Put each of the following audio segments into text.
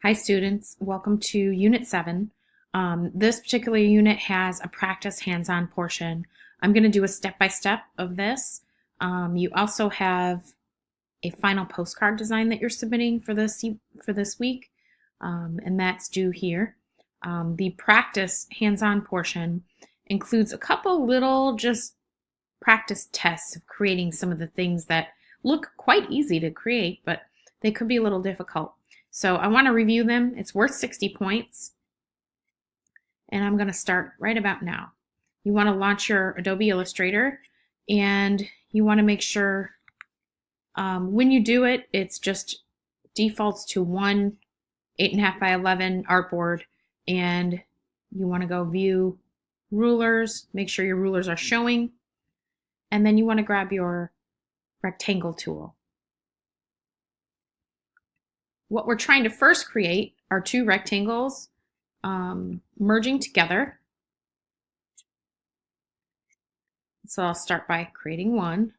Hi students, welcome to Unit 7. This particular unit has a practice hands-on portion. I'm going to do a step-by-step of this. You also have a final postcard design that you're submitting for this week, and that's due here. The practice hands-on portion includes a couple little just practice tests of creating some of the things that look quite easy to create, but they could be a little difficult. So I want to review them. It's worth 60 points. And I'm going to start right about now. You want to launch your Adobe Illustrator, and you want to make sure when you do it, it's just defaults to one 8.5 by 11 artboard, and you want to go view rulers, make sure your rulers are showing, and then you want to grab your rectangle tool. What we're trying to first create are two rectangles merging together. So I'll start by creating one.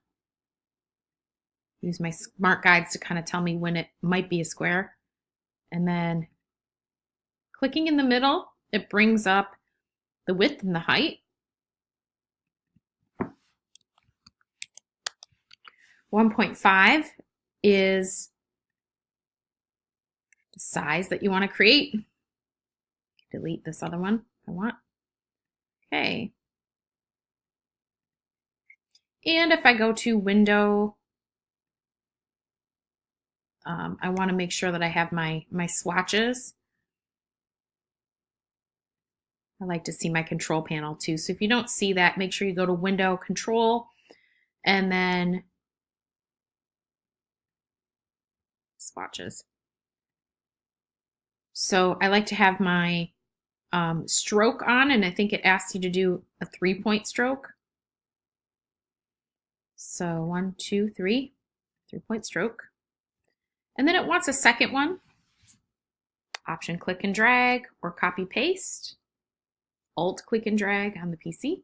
Use my smart guides to kind of tell me when it might be a square. And then clicking in the middle, it brings up the width and the height. 1.5 is the size that you want to create. Delete this other one if I want. Okay. And if I go to Window, I want to make sure that I have my swatches. I like to see my control panel too. So if you don't see that, make sure you go to Window, Control, and then Swatches. So I like to have my stroke on, and I think it asks you to do a 3-point stroke. So 1, 2, 3, 3-point stroke. And then it wants a second one. Option click and drag or copy paste. Alt click and drag on the PC.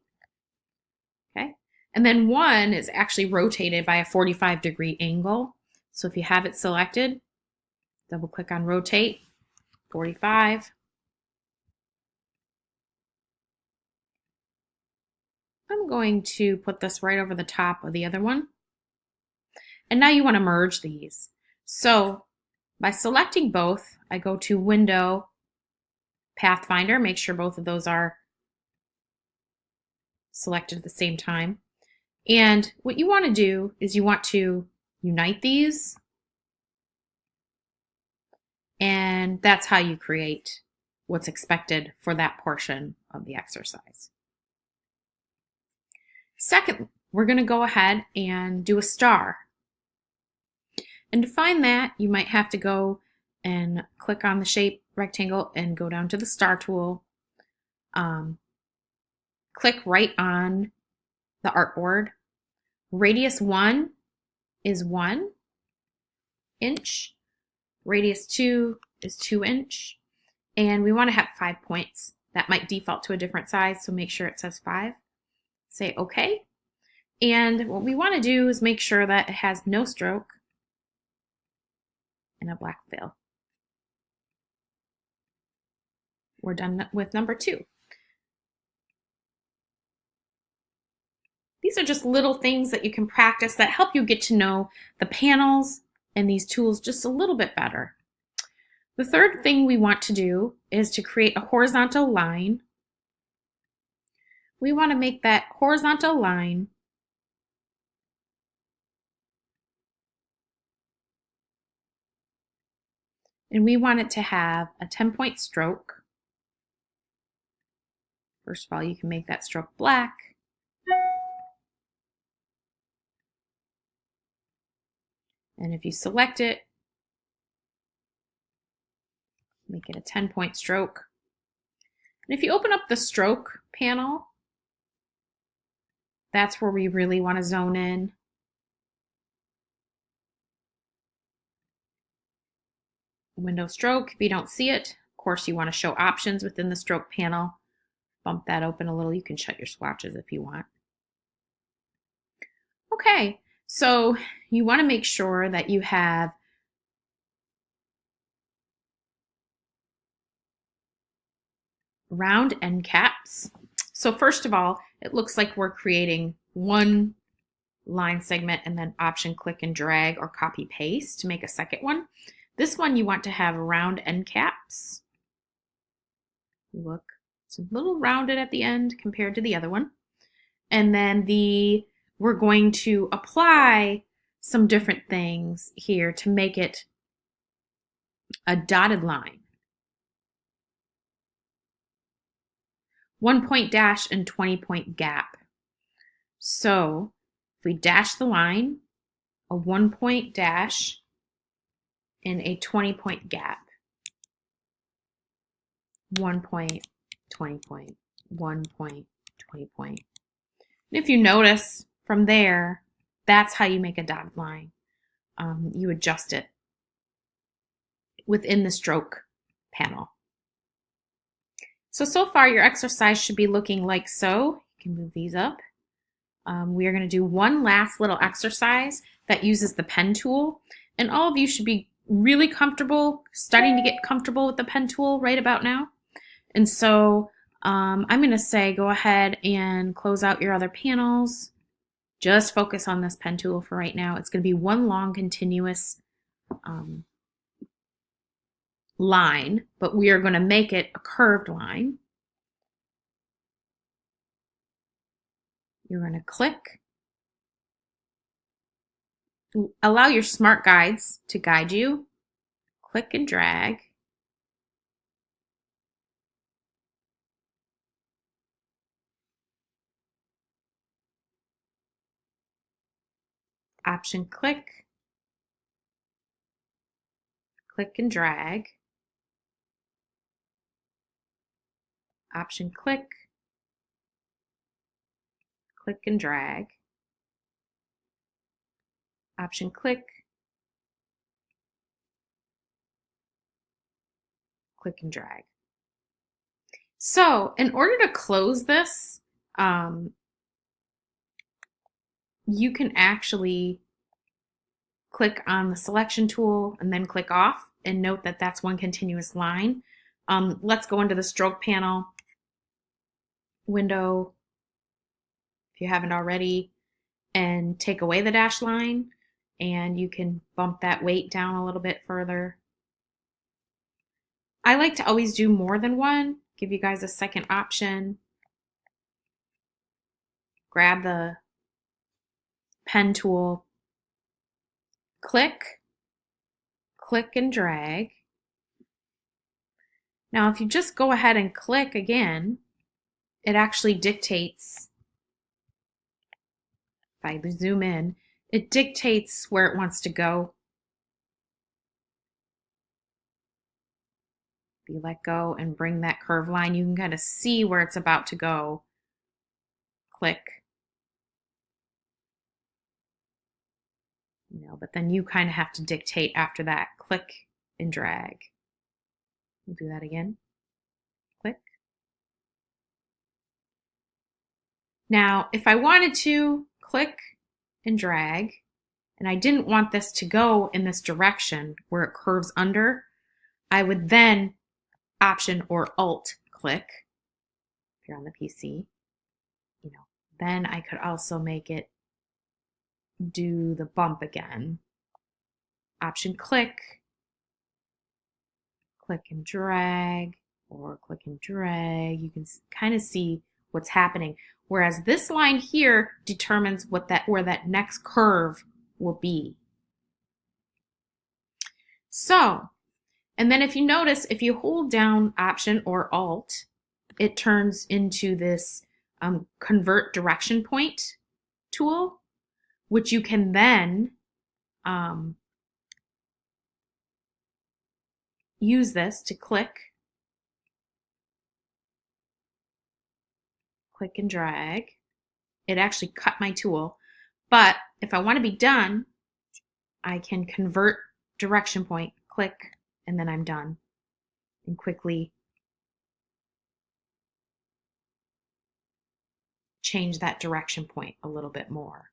Okay. And then one is actually rotated by a 45-degree angle. So if you have it selected, double click on rotate, 45. I'm going to put this right over the top of the other one. And now you want to merge these. So by selecting both, I go to Window, Pathfinder, make sure both of those are selected at the same time. And what you want to do is you want to unite these, and that's how you create what's expected for that portion of the exercise. Second, we're going to go ahead and do a star. And to find that, you might have to go and click on the shape rectangle and go down to the star tool. Click right on the artboard. Radius 1 is 1 inch. Radius 2 is 2 inch. And we want to have 5 points. That might default to a different size, so make sure it says 5. Say OK. And what we want to do is make sure that it has no stroke and a black fill. We're done with number 2. These are just little things that you can practice that help you get to know the panels and these tools just a little bit better. The third thing we want to do is to create a horizontal line. We want to make that horizontal line and we want it to have a 10-point stroke. First of all, you can make that stroke black. And if you select it, make it a 10-point stroke. And if you open up the stroke panel, that's where we really want to zone in. Window stroke, if you don't see it, of course you want to show options within the stroke panel. Bump that open a little. You can shut your swatches if you want. Okay, so you want to make sure that you have round end caps. So first of all, it looks like we're creating one line segment and then option click and drag or copy paste to make a second one. This one you want to have round end caps. Look, it's a little rounded at the end compared to the other one. And then we're going to apply some different things here to make it a dotted line. 1-point dash and 20-point gap. So if we dash the line, a 1-point dash and a 20-point gap. 1 point, 20 point, 1 point, 20 point. And if you notice from there, that's how you make a dotted line. You adjust it within the stroke panel. So far your exercise should be looking like so. You can move these up. We are going to do one last little exercise that uses the pen tool. And all of you should be really comfortable, starting to get comfortable with the pen tool right about now. And so I'm going to say go ahead and close out your other panels. Just focus on this pen tool for right now. It's going to be one long continuous line, but we are going to make it a curved line. You're going to click. Allow your smart guides to guide you. Click and drag. Option click. Click and drag. Option click. Click and drag. Option click. Click and drag. So in order to close this, you can actually click on the selection tool and then click off and note that that's one continuous line. Let's go into the stroke panel window, if you haven't already, and take away the dash line, and you can bump that weight down a little bit further. I like to always do more than one, give you guys a second option. Grab the pen tool, click, click and drag. Now if you just go ahead and click again, it actually dictates, if I zoom in, it dictates where it wants to go. If you let go and bring that curved line, you can kind of see where it's about to go. Click. But then you kind of have to dictate after that. Click and drag. We'll do that again. Click. Now, if I wanted to click and drag, and I didn't want this to go in this direction where it curves under, I would then option or alt click, if you're on the PC, then I could also make it do the bump again. Option click, click and drag, or click and drag. You can kind of see what's happening. Whereas this line here determines where that next curve will be. So, and then if you notice, if you hold down option or alt, it turns into this convert direction point tool, which you can then use this to click and drag. It actually cut my tool, but if I want to be done, I can convert direction point, click, and then I'm done, and quickly change that direction point a little bit more.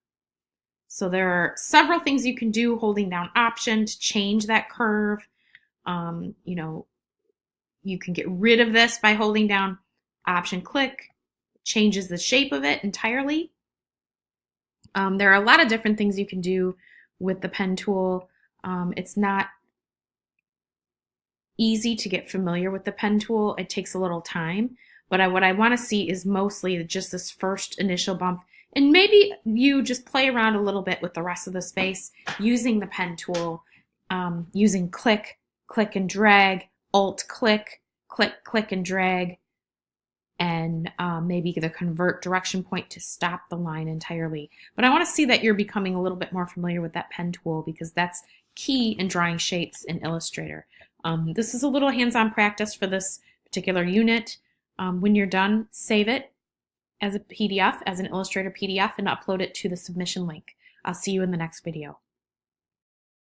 So there are several things you can do holding down option to change that curve. You can get rid of this by holding down Option click changes the shape of it entirely. There are a lot of different things you can do with the pen tool. It's not easy to get familiar with the pen tool. It takes a little time, but what I want to see is mostly just this first initial bump, and maybe you just play around a little bit with the rest of the space using the pen tool, using click, click and drag, alt click, click, click and drag, and maybe the convert direction point to stop the line entirely. But I want to see that you're becoming a little bit more familiar with that pen tool, because that's key in drawing shapes in Illustrator. This is a little hands-on practice for this particular unit. When you're done, save it as a PDF, as an Illustrator PDF, and upload it to the submission link. I'll see you in the next video.